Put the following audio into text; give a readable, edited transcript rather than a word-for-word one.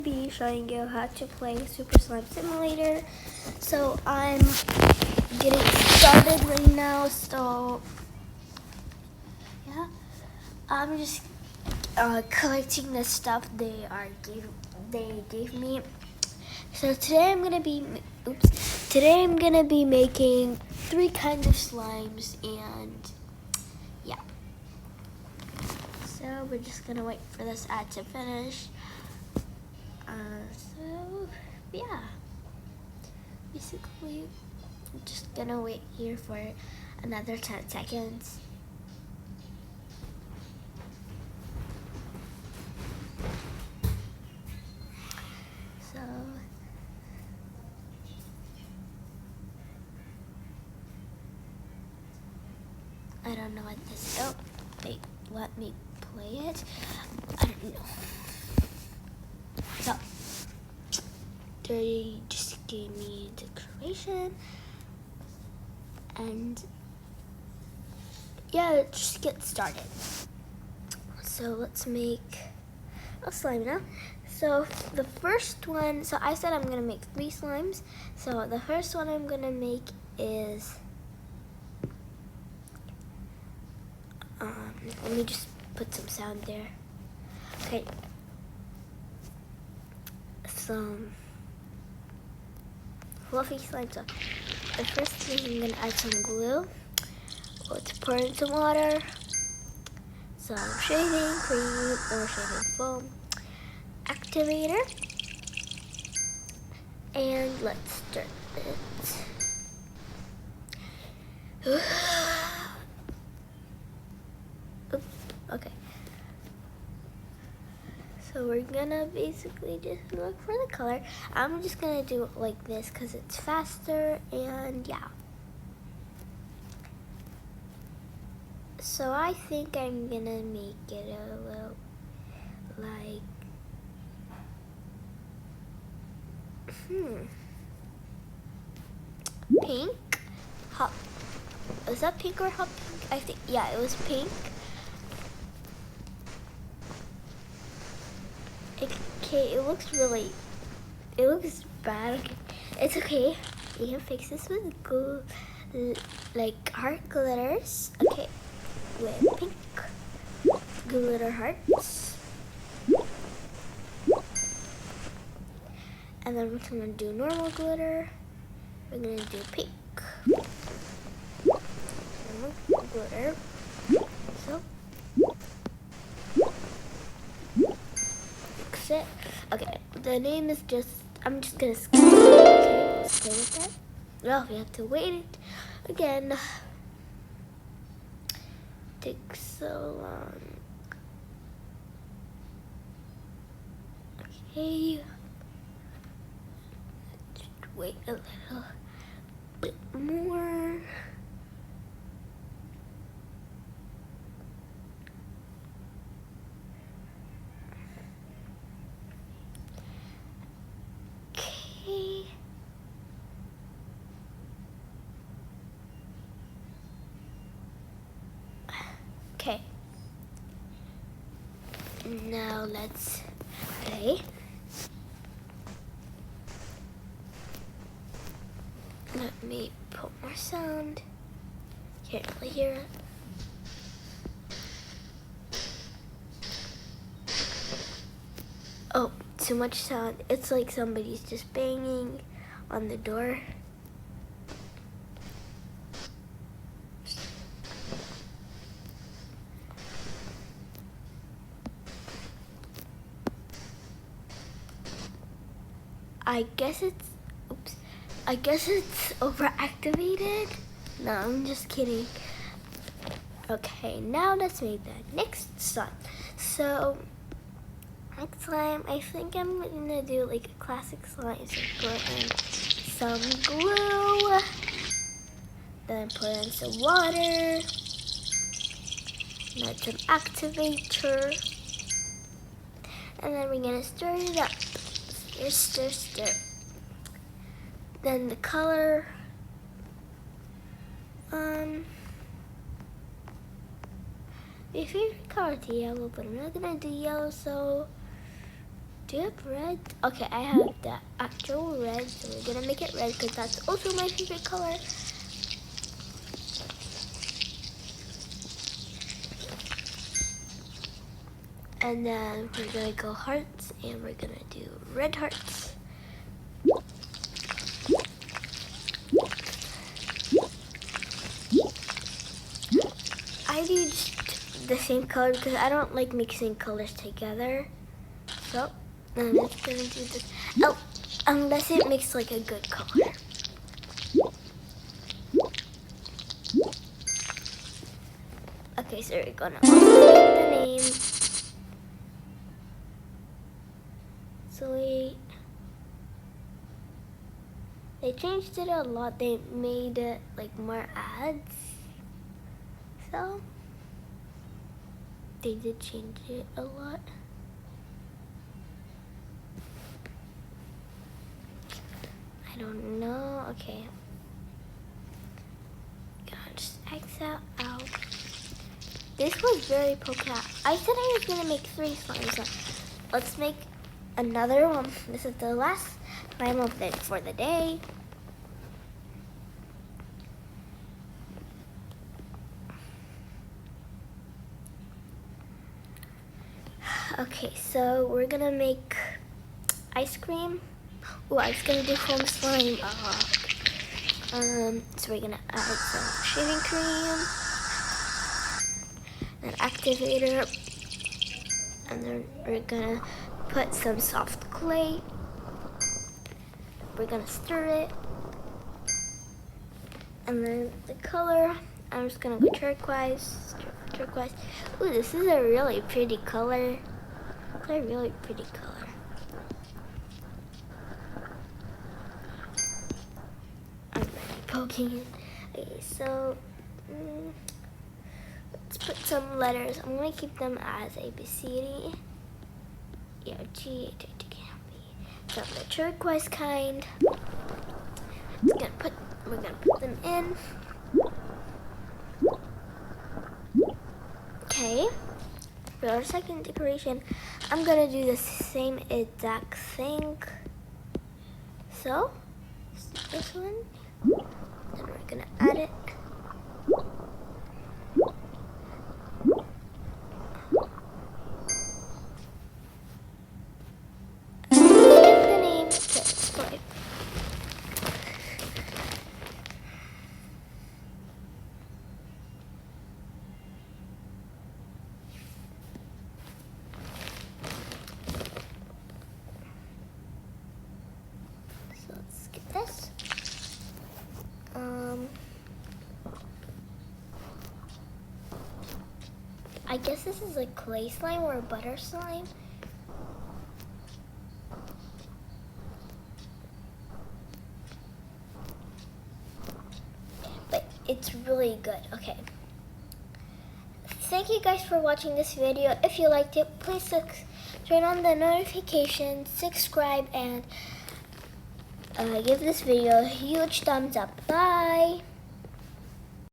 Be showing you how to play Super Slime Simulator. So I'm getting started right now. So yeah, I'm just collecting the stuff they gave me. So today I'm gonna be making 3 kinds of slimes, and yeah. So we're just gonna wait for this ad to finish. So yeah, basically I'm just gonna wait here for another 10 seconds. So I don't know what this, oh, wait, let me play it. I don't know. So they just gave me decoration, and yeah, let's just get started. So let's make a slime now. So the first one, so I said I'm gonna make 3 slimes. So the first one I'm gonna make is, let me just put some sound there. Okay. Some fluffy slime. So the first thing I'm gonna add some glue. Let's pour in some water, some shaving cream or shaving foam, activator, and let's stir it. Oops, okay. So we're gonna basically just look for the color. I'm just gonna do it like this because it's faster, and yeah. So I think I'm gonna make it a little like, pink. Hot. Was that pink or hot pink? I think, yeah, it was pink. Okay, it looks bad. Okay. It's okay. You can fix this with glue, like heart glitters. Okay, with pink glitter hearts. And then we're gonna do normal glitter. We're gonna do pink normal glitter. So fix it. Okay, the name is just, I'm just gonna skip it. Okay, let's play with that. Well, we have to wait it again. Takes so long. Okay. Just wait a little bit more. Okay. Okay. Now let's play. Let me put more sound. Can't really hear it. Oh, too much sound. It's like somebody's just banging on the door. I guess it's overactivated. No, I'm just kidding. Okay, now let's make the next slime. So next slime, I think I'm gonna do like a classic slime. So put in some glue, then put in some water, then some activator, and then we're gonna stir it up. Stir, stir. Then the color, your favorite color is yellow, but I'm not gonna do yellow, so Do you have red? Okay, I have the actual red, so we're gonna make it red because that's also my favorite color. And then we're gonna go hearts, and we're gonna do red hearts. I do just the same color because I don't like mixing colors together. So I'm just gonna do this. Oh, unless it makes like a good color. Okay, so we're gonna also make the name. So they changed it a lot. They made it like more ads. So they did change it a lot. I don't know. Okay. Gotta just X that out. This was very poking out. I said I was gonna make 3 slimes. So let's make another one. This is the last slime of it for the day. Okay, so we're gonna make ice cream. Oh, I was gonna do foam slime. So we're gonna add some shaving cream, an activator, and then we're gonna put some soft clay. We're gonna stir it, and then the color, I'm just gonna go turquoise. Ooh, this is a really pretty color. It's a really pretty color. I'm already poking it. Okay, so let's put some letters. I'm gonna keep them as A, B, C, D, E, F, G, H, I, J, K, L, M, N, O. So the turquoise kind. We're gonna put them in. Okay. For our second decoration, I'm gonna do the same exact thing. So this one, then we're gonna add it. The name to subscribe. So let's get this. I guess this is like clay slime or a butter slime. But it's really good. Okay. Thank you guys for watching this video. If you liked it, please turn on the notifications, subscribe, and give this video a huge thumbs up. Bye!